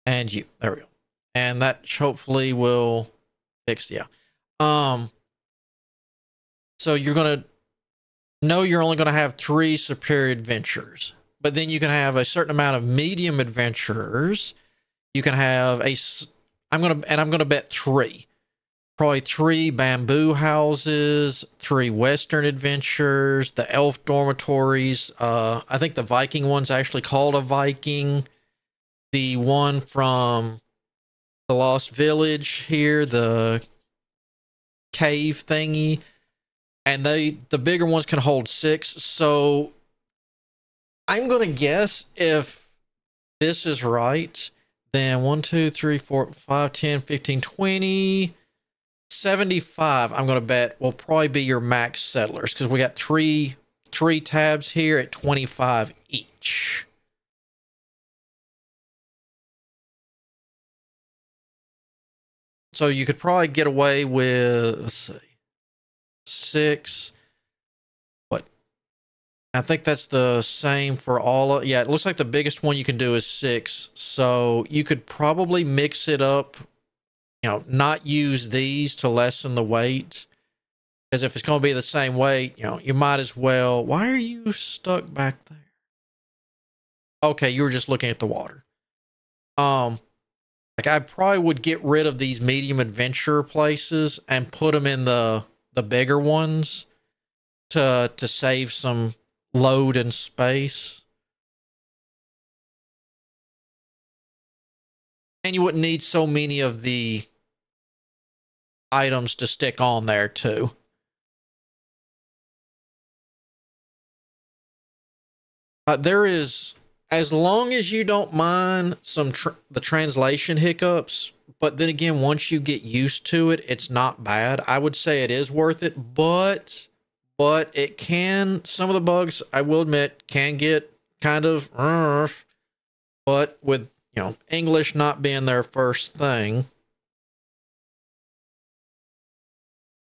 and you. There we go. And that hopefully will fix, yeah. So you're going to know you're only going to have 3 superior adventurers, but then you can have a certain amount of medium adventurers. You can have I'm going to bet 3. Probably 3 bamboo houses, 3 Western adventures, the elf dormitories. I think the Viking one's actually called a Viking. The one from the Lost Village here, the cave thingy, and the bigger ones can hold 6. So I'm going to guess, if this is right, then 1, 2, 3, 4, 5, 10, 15, 20... 75, I'm going to bet, will probably be your max settlers, because we got three tabs here at 25 each. So you could probably get away with, let's see, 6. What? I think that's the same for all of, yeah, it looks like the biggest one you can do is 6. So you could probably mix it up, not use these to lessen the weight. Because if it's going to be the same weight, you might as well. Why are you stuck back there? Okay, you were just looking at the water. Like, I probably would get rid of these medium adventure places and put them in the bigger ones to save some load and space. And you wouldn't need so many of the items to stick on there too. There is, as long as you don't mind the translation hiccups, but then again, once you get used to it, it's not bad. I would say it is worth it, but it can, some of the bugs, I will admit, can get kind of, but with, English not being their first thing.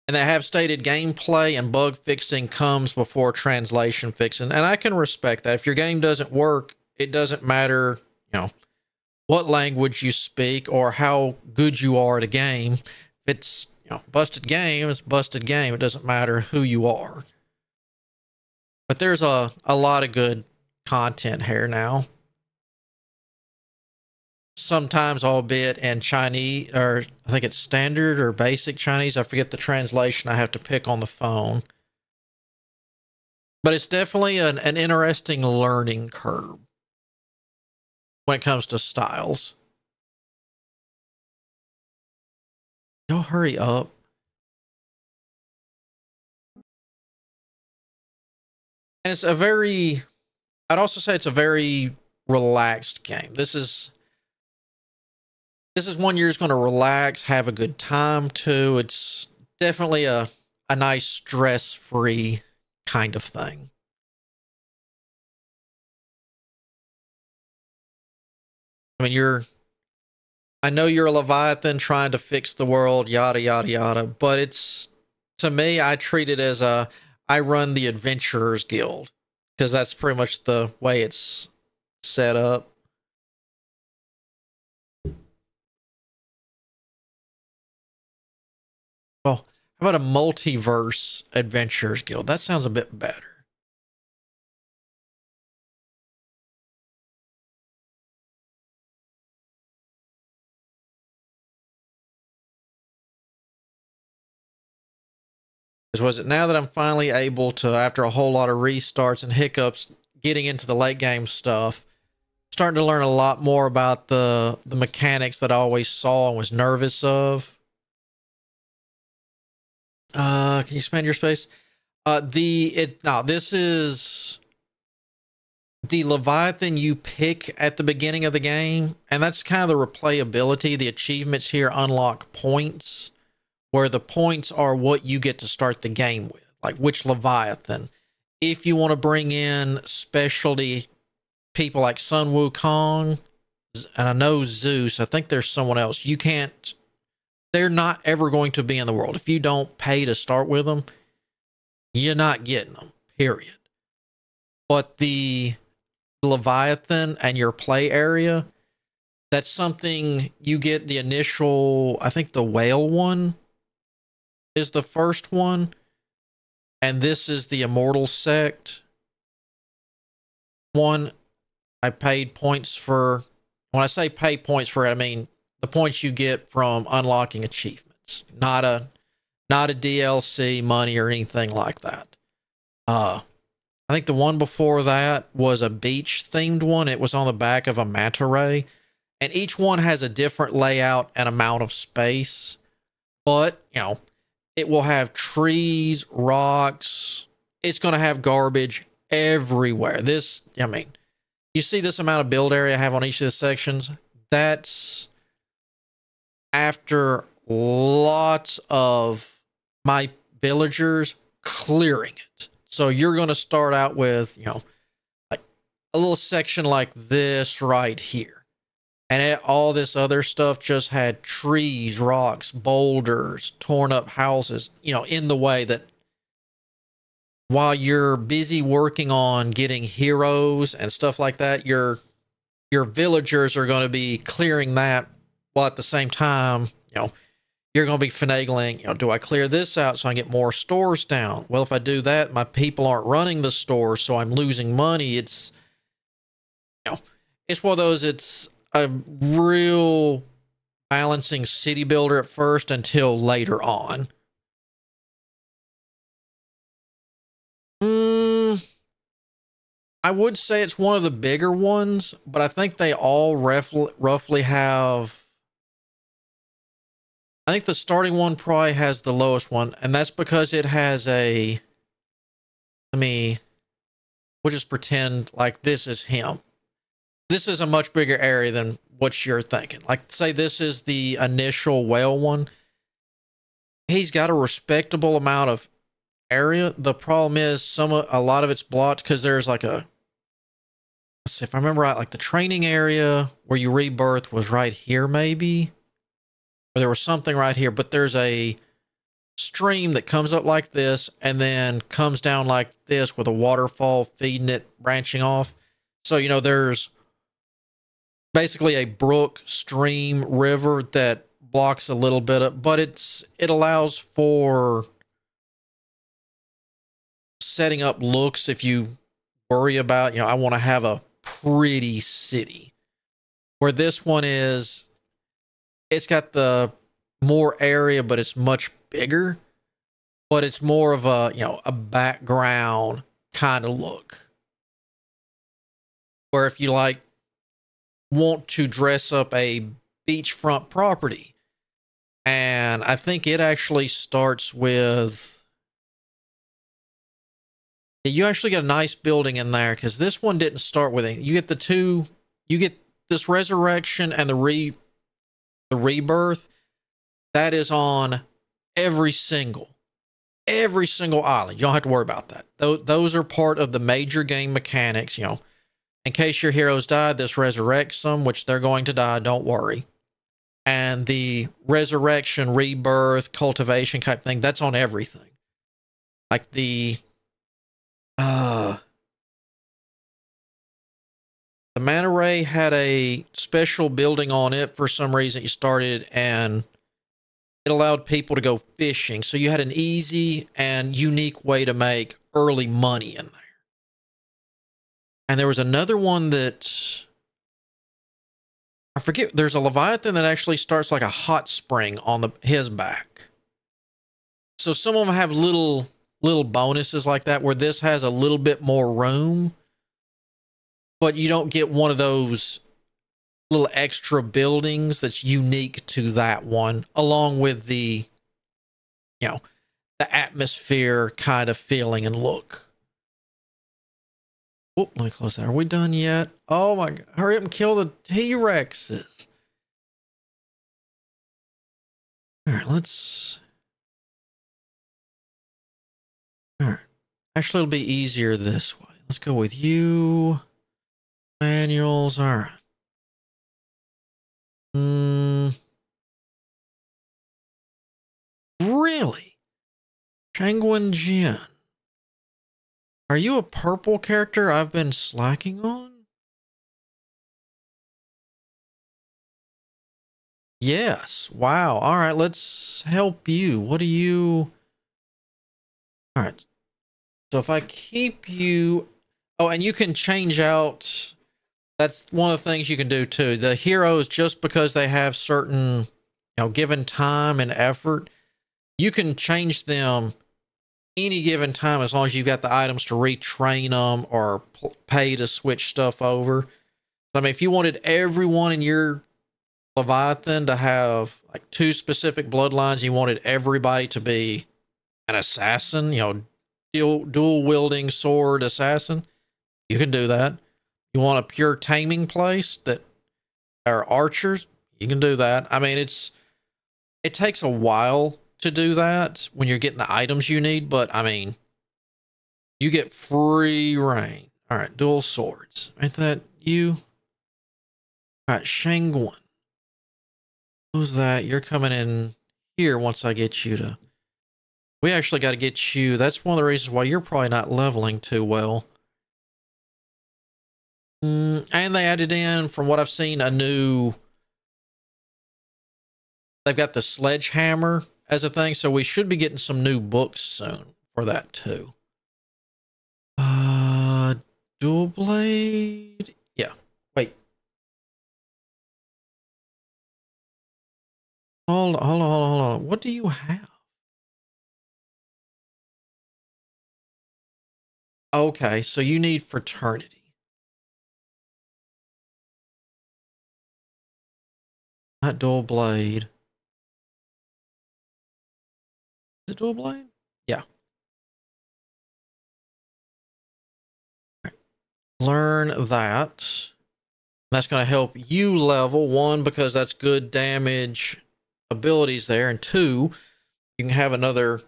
And they have stated gameplay and bug fixing comes before translation fixing. And I can respect that. If your game doesn't work, it doesn't matter, what language you speak or how good you are at a game. If it's, busted game, it's busted game. It doesn't matter who you are. But there's a lot of good content here now. Sometimes, albeit in Chinese, or I think it's standard or basic Chinese. I forget the translation I have to pick on the phone. But it's definitely an interesting learning curve when it comes to styles. Y'all hurry up. And it's I'd also say it's a very relaxed game. This is one you're just going to relax, have a good time too. It's definitely a nice stress-free kind of thing. I mean, I know you're a Leviathan trying to fix the world, yada, yada, yada, but to me, I treat it as I run the Adventurers Guild, because that's pretty much the way it's set up. Well, how about a multiverse adventurers guild? That sounds a bit better. Because was it now that I'm finally able to, after a whole lot of restarts and hiccups, getting into the late game stuff, starting to learn a lot more about the mechanics that I always saw and was nervous of. Can you expand your space? This is the Leviathan you pick at the beginning of the game, and that's kind of the replayability. The achievements here unlock points, where the points are what you get to start the game with, like which Leviathan. If you want to bring in specialty people like Sun Wukong, and I know Zeus, I think there's someone else, you can't, they're not ever going to be in the world. If you don't pay to start with them, you're not getting them, period. But the Leviathan and your play area, that's something you get the initial, I think the whale one is the first one. And this is the Immortal Sect one. I paid points for, when I say pay points for it, I mean the points you get from unlocking achievements, not a DLC money or anything like that. I think the one before that was a beach themed one. It was on the back of a manta ray, and each one has a different layout and amount of space, but you know, it will have trees, rocks. It's going to have garbage everywhere. This, I mean, you see this amount of build area I have on each of the sections? That's after lots of my villagers clearing it. So you're going to start out with, you know, like a little section like this right here. And all this other stuff just had trees, rocks, boulders, torn up houses, you know, in the way that while you're busy working on getting heroes and stuff like that, your villagers are going to be clearing that, while at the same time, you know, you're going to be finagling, you know, do I clear this out so I get more stores down? Well, if I do that, my people aren't running the store, so I'm losing money. It's, you know, it's one of those, it's a real balancing city builder at first until later on. I would say it's one of the bigger ones, but I think they all roughly have, I think the starting one probably has the lowest one, and that's because it has a, we'll just pretend like this is him. This is a much bigger area than what you're thinking. Like, say this is the initial whale one. He's got a respectable amount of area. The problem is a lot of it's blocked because there's like a, let's see if I remember right, like the training area where you rebirth was right here maybe. Or there was something right here, but there's a stream that comes up like this and then comes down like this with a waterfall feeding it, branching off. So, you know, there's basically a brook, stream, river that blocks a little bit of, but it allows for setting up looks if you worry about, you know, I want to have a pretty city. Where this one is, it's got the more area, but it's much bigger, but it's more of a, you know, a background kind of look. Where if you like want to dress up a beachfront property, and I think it actually starts with, you actually get a nice building in there, because this one didn't start with it. You get the two, you get this resurrection and the rebirth. That is on every single island. You don't have to worry about that. Those are part of the major game mechanics. You know, in case your heroes die, this resurrects them, which they're going to die. Don't worry. And the resurrection, rebirth, cultivation type thing, that's on everything. Like the manta ray had a special building on it for some reason. You started, and it allowed people to go fishing. So you had an easy and unique way to make early money in there. And there was another one that, I forget, there's a Leviathan that actually starts like a hot spring on his back. So some of them have little bonuses like that, where this has a little bit more room, but you don't get one of those little extra buildings that's unique to that one, along with the, you know, the atmosphere kind of feeling and look. Oh, let me close that. Are we done yet? Oh my God. Hurry up and kill the T-Rexes. All right, let's... All right. Actually, it'll be easier this way. Let's go with you. Manuals. All right. Really? Changwon Jin. Are you a purple character I've been slacking on? Yes. Wow. All right. Let's help you. What do you... All right. So if I keep you... Oh, and you can change out... That's one of the things you can do too. The heroes, just because they have certain, given time and effort, you can change them any given time as long as you've got the items to retrain them or pay to switch stuff over. I mean, if you wanted everyone in your Leviathan to have like 2 specific bloodlines, you wanted everybody to be an assassin, dual wielding sword assassin, you can do that. You want a pure taming place that are archers, you can do that. I mean, it takes a while to do that when you're getting the items you need, but I mean, you get free reign. All right, dual swords. Ain't that you? All right, Shangwon. Who's that? You're coming in here once I get you to... We actually got to get you... That's one of the reasons why you're probably not leveling too well. And they added in, from what I've seen, a new... They've got the sledgehammer as a thing, so we should be getting some new books soon for that too. Dual blade... Yeah, wait. Hold on. What do you have? Okay, so you need fraternity. Not dual blade. Is it dual blade? Yeah. Right. Learn that. That's going to help you level. 1, because that's good damage abilities there. And 2, you can have another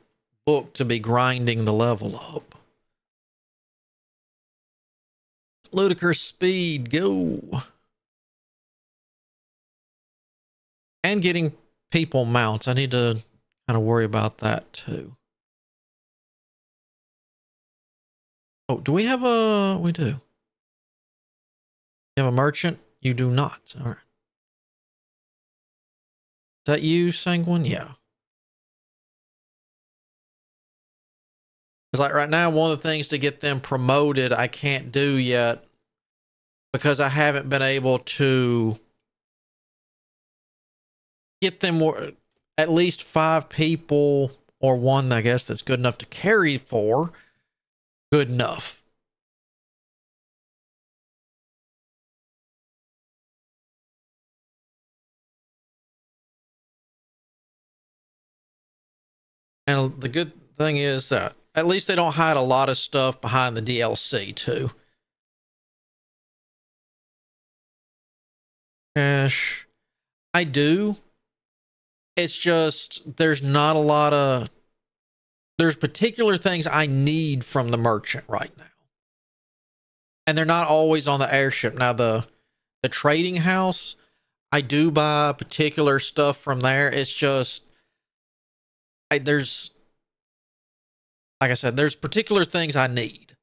book to be grinding the level up. Ludicrous speed, go. And getting people mounts. I need to kind of worry about that too. Oh, do we have a... We do. You have a merchant? You do not. All right. Is that you, Sanguine? Yeah. It's like right now, one of the things to get them promoted, I can't do yet because I haven't been able to get them more, at least 5 people or 1, I guess, that's good enough to carry 4. Good enough. And the good thing is that at least they don't hide a lot of stuff behind the DLC too. Cash. I do. It's just there's not a lot of... There's particular things I need from the merchant right now. And they're not always on the airship. Now the trading house, I do buy particular stuff from there. It's just... there's... Like I said, there's particular things I need.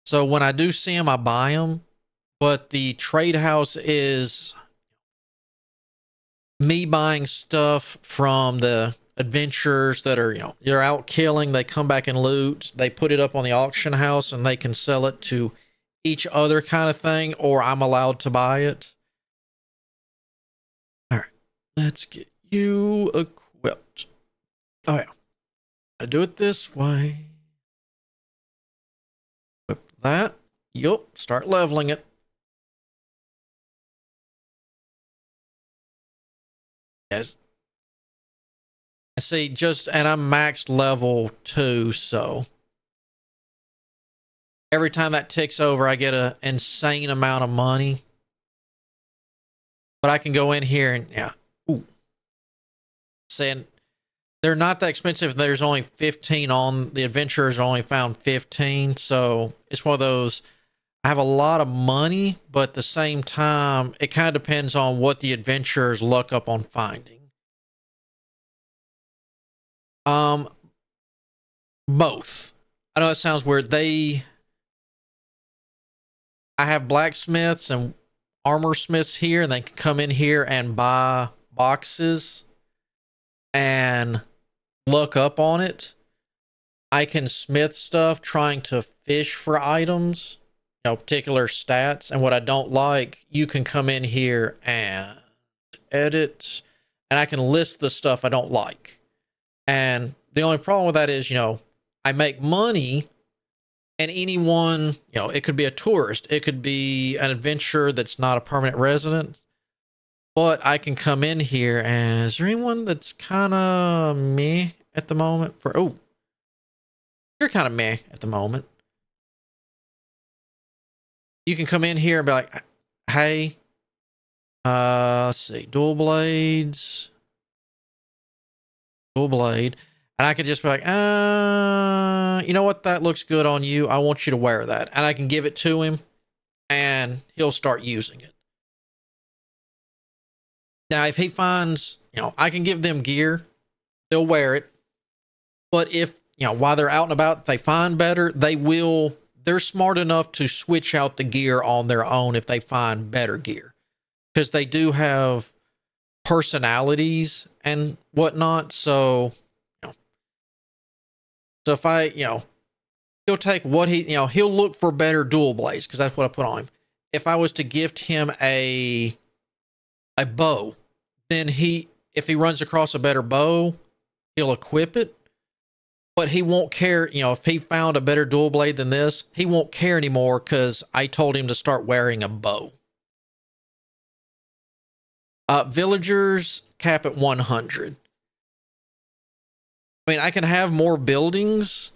So when I do see them, I buy them. But the trade house is me buying stuff from the adventurers that are, you're out killing. They come back and loot. They put it up on the auction house and they can sell it to each other kind of thing. Or I'm allowed to buy it. All right. Let's get you equipped. Oh, yeah. I do it this way. Equip that. Yup. Start leveling it. Yes. See, and I'm maxed level 2, so every time that ticks over, I get an insane amount of money. But I can go in here and, yeah. Ooh. Saying they're not that expensive. There's only 15 on the adventurers. Only found 15, so it's one of those. I have a lot of money, but at the same time, it kind of depends on what the adventurers look up on finding. Both. I know that sounds weird. I have blacksmiths, and armor smiths here, and they can come in here and buy boxes and look up on it. I can smith stuff trying to fish for items, particular stats. And what I don't like, you can come in here and edit, and I can list the stuff I don't like. And the only problem with that is, I make money, and anyone, it could be a tourist, it could be an adventurer that's not a permanent resident, but I can come in here, and is there anyone that's kind of meh at the moment? You're kind of meh at the moment. You can come in here and be like, hey, let's see, dual blade. And I can just be like, you know what? That looks good on you. I want you to wear that. And I can give it to him, and he'll start using it. Now, if he finds, I can give them gear, they'll wear it. But if, while they're out and about, they find better, they're smart enough to switch out the gear on their own if they find better gear. Because they do have personalities and whatnot. So if he'll take what he'll look for better dual blades, because that's what I put on him. If I was to gift him a bow, then if he runs across a better bow, he'll equip it. But he won't care, if he found a better dual blade than this, he won't care anymore because I told him to start wearing a bow. Villagers cap at 100. I mean, I can have more buildings.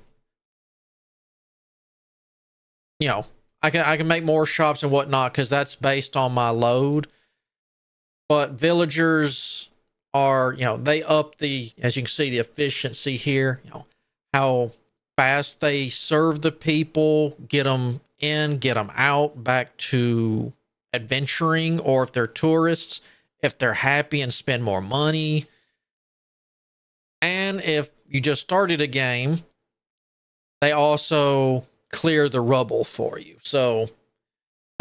I can make more shops and whatnot because that's based on my load. But villagers are, they up as you can see, the efficiency here, how fast they serve the people, get them in, get them out, back to adventuring, or if they're tourists, if they're happy and spend more money. And if you just started a game, they also clear the rubble for you. So,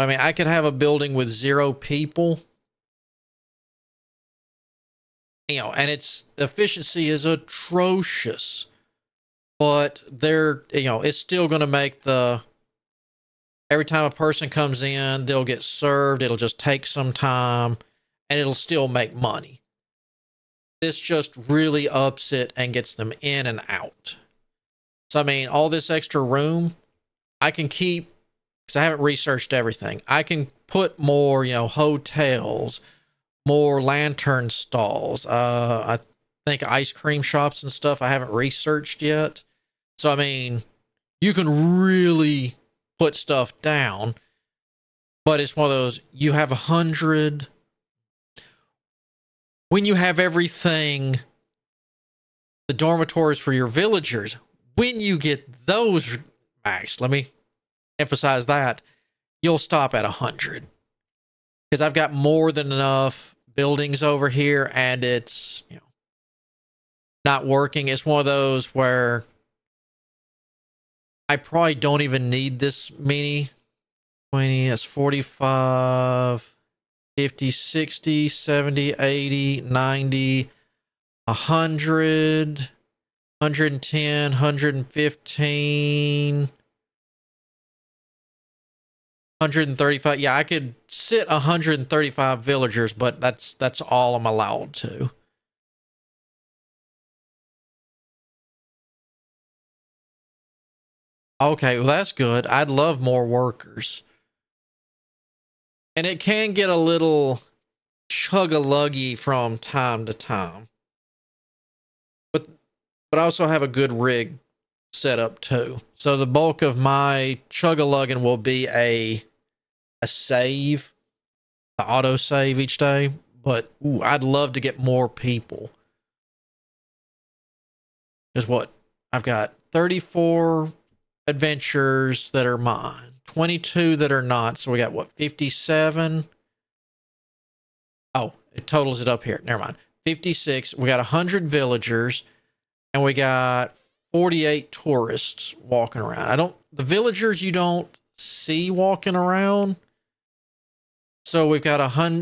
I mean, I could have a building with 0 people, and its efficiency is atrocious. But it's still going to make every time a person comes in, they'll get served. It'll just take some time, and it'll still make money. This just really ups it and gets them in and out. So, I mean, all this extra room, I can keep, because I haven't researched everything. I can put more, hotels, more lantern stalls. I think ice cream shops and stuff I haven't researched yet. So, I mean, you can really put stuff down, but it's one of those, you have 100. When you have everything, the dormitories for your villagers, when you get those maxed, let me emphasize that, you'll stop at 100. Because I've got more than enough buildings over here, and it's, not working. It's one of those where I probably don't even need this many. 20, that's 45, 50, 60, 70, 80, 90, 100, 110, 115, 135. Yeah, I could sit 135 villagers, but that's all I'm allowed to. Okay, well, that's good. I'd love more workers. And it can get a little chug-a-luggy from time to time. But I also have a good rig set up too. So the bulk of my chug-a-lugging will be a save, the auto save each day. But I'd love to get more people. Because what? I've got 34 adventures that are mine, 22 that are not. So we got what, 57? Oh, it totals it up here. Never mind. 56. We got 100 villagers, and we got 48 tourists walking around. The villagers you don't see walking around. So we've got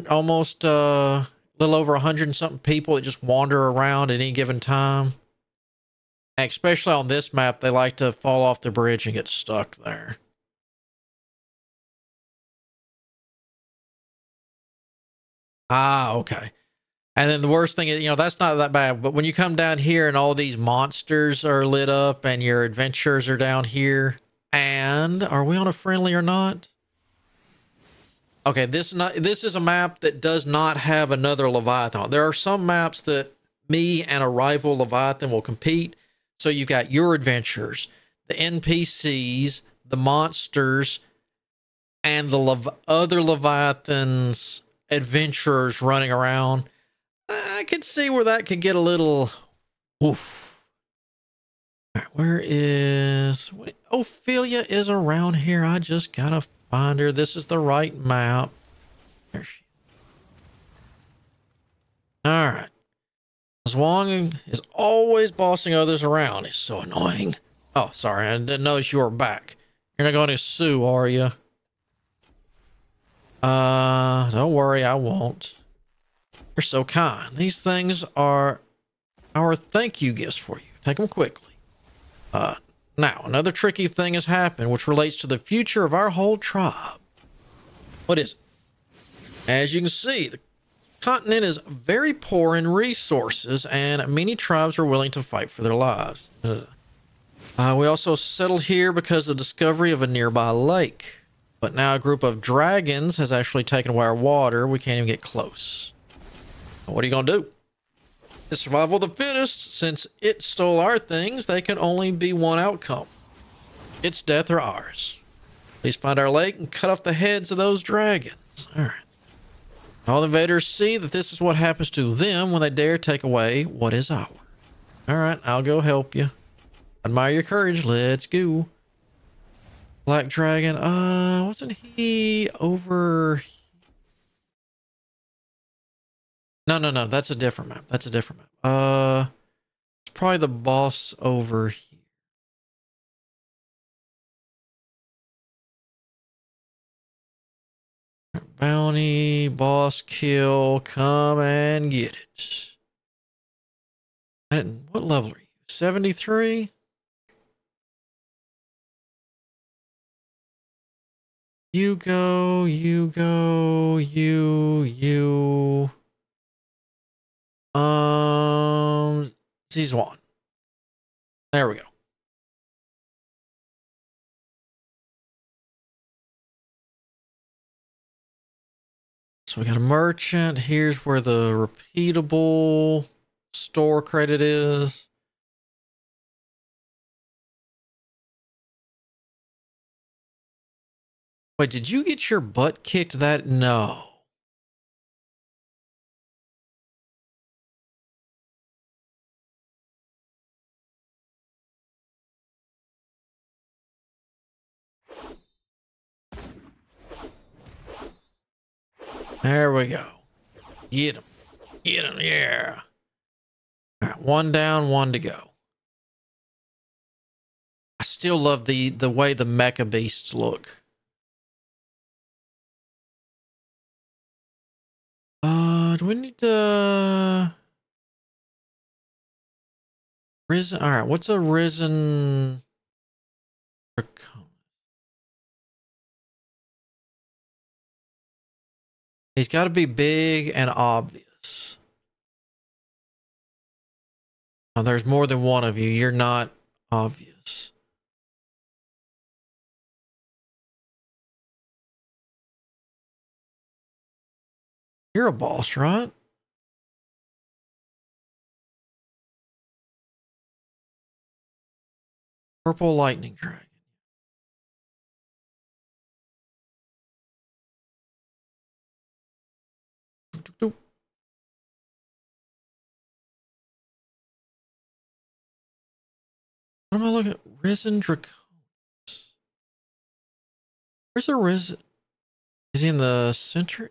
almost a little over 100 and something people that just wander around at any given time. And especially on this map, they like to fall off the bridge and get stuck there. Ah, okay. And then the worst thing is, that's not that bad. But when you come down here and all these monsters are lit up and your adventurers are down here, and are we on a friendly or not? Okay, this is a map that does not have another Leviathan. There are some maps that me and a rival Leviathan will compete. So you got your adventurers, the NPCs, the monsters, and the other Leviathans adventurers running around. I could see where that could get a little oof. All right, where is Ophelia is around here. I just gotta find her. This is the right map. There she is. All right. As long as always bossing others around is so annoying. Oh, sorry. I didn't notice you were back. You're not going to sue, are you? Don't worry. I won't. You're so kind. These things are our thank you gifts for you. Take them quickly. Now, another tricky thing has happened, which relates to the future of our whole tribe. What is it? As you can see, the continent is very poor in resources, and many tribes are willing to fight for their lives. We also settled here because of the discovery of a nearby lake. But now a group of dragons has actually taken away our water. We can't even get close. What are you going to do? It's survival of the fittest. Since it stole our things, they can only be one outcome. Its death or ours. Please find our lake and cut off the heads of those dragons. All right. All the invaders see that this is what happens to them when they dare take away what is ours. All right, I'll go help you. Admire your courage. Let's go. Black Dragon. Wasn't he over? No. That's a different map. That's a different map. It's probably the boss over here. Bounty, boss kill, come and get it. What level are you? 73? You go. Season 1. There we go. So we got a merchant. Here's where the repeatable store credit is. Wait, did you get your butt kicked that? No. There we go. Get him. Get him, yeah. All right, one down, one to go. I still love the way the mecha beasts look. Do we need to risen? All right, what's a risen? He's got to be big and obvious. Oh, there's more than one of you. You're not obvious. You're a boss, right? Purple lightning dragon. What am I looking at? Risen Draconis. Where's a risen? Is he in the center?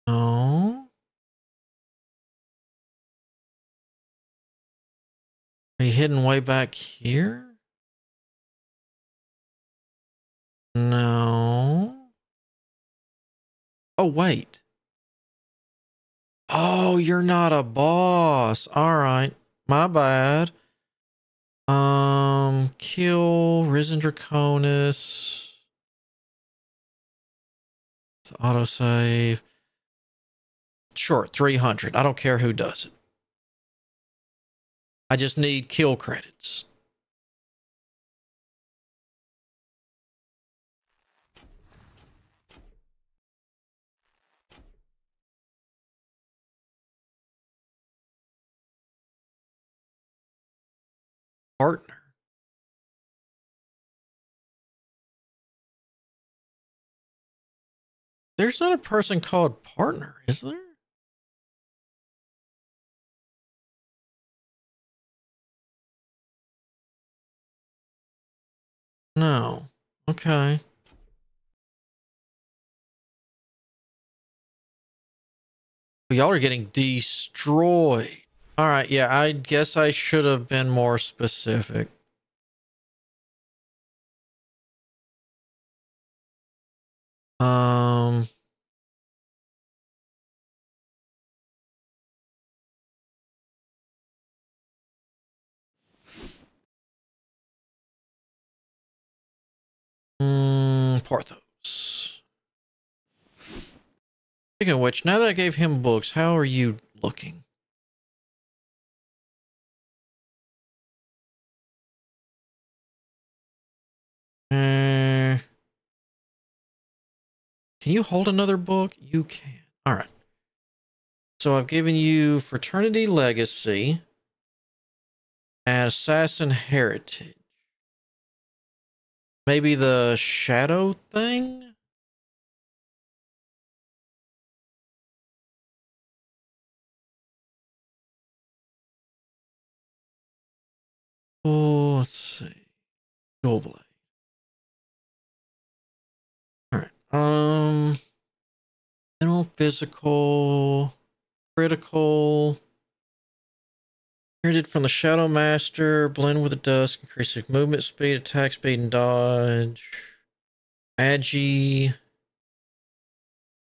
No. hidden way back here? No. Oh, wait. Oh, you're not a boss. All right. My bad. Kill Risen Draconis. Autosave. Sure, 300. I don't care who does it. I just need kill credits. Partner. There's not a person called partner, is there? No. Okay. Y'all are getting destroyed. All right. Yeah, I guess I should have been more specific. Porthos. Speaking of which, now that I gave him books, how are you looking? Can you hold another book? You can. All right. So I've given you Fraternity Legacy and Assassin Heritage. Maybe the Shadow thing? Oh, let's see. Dual Blade. All right. Mental, physical, critical. Inherited from the Shadow Master, blend with the dusk, increases movement speed, attack speed, and dodge. Agi.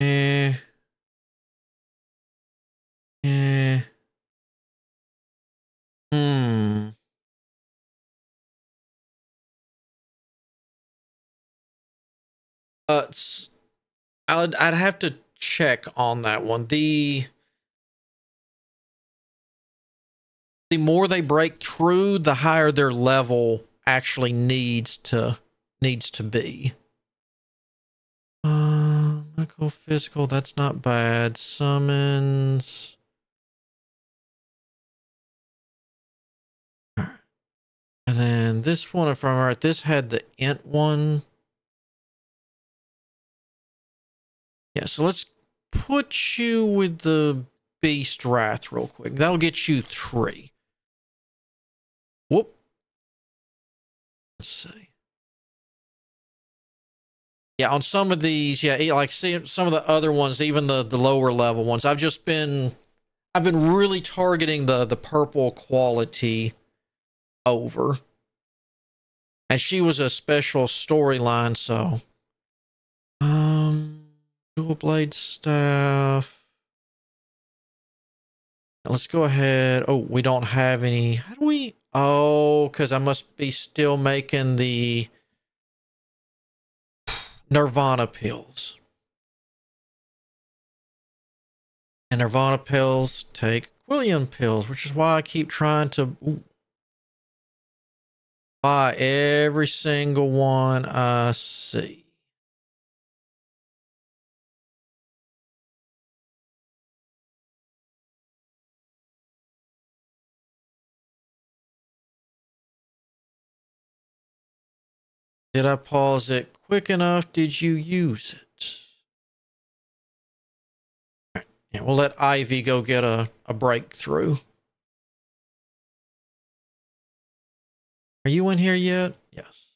Eh. Eh. Hmm. I'd have to check on that one. The more they break through, the higher their level actually needs to be. Medical, physical, that's not bad. Summons. And then this one, if I'm right, this had the int one. Yeah, so let's put you with the Beast Wrath real quick. That'll get you 3. Whoop. Let's see. Yeah, on some of these, yeah, like see some of the other ones, even the lower level ones, I've been really targeting the purple quality over. And she was a special storyline, so dual blade staff. Let's go ahead. Oh, we don't have any. How do we? Oh, because I must be still making the Nirvana pills. And Nirvana pills take Quillian pills, which is why I keep trying to buy every single one I see. Did I pause it quick enough? Did you use it? All right. Yeah, we'll let Ivy go get a breakthrough. Are you in here yet? Yes.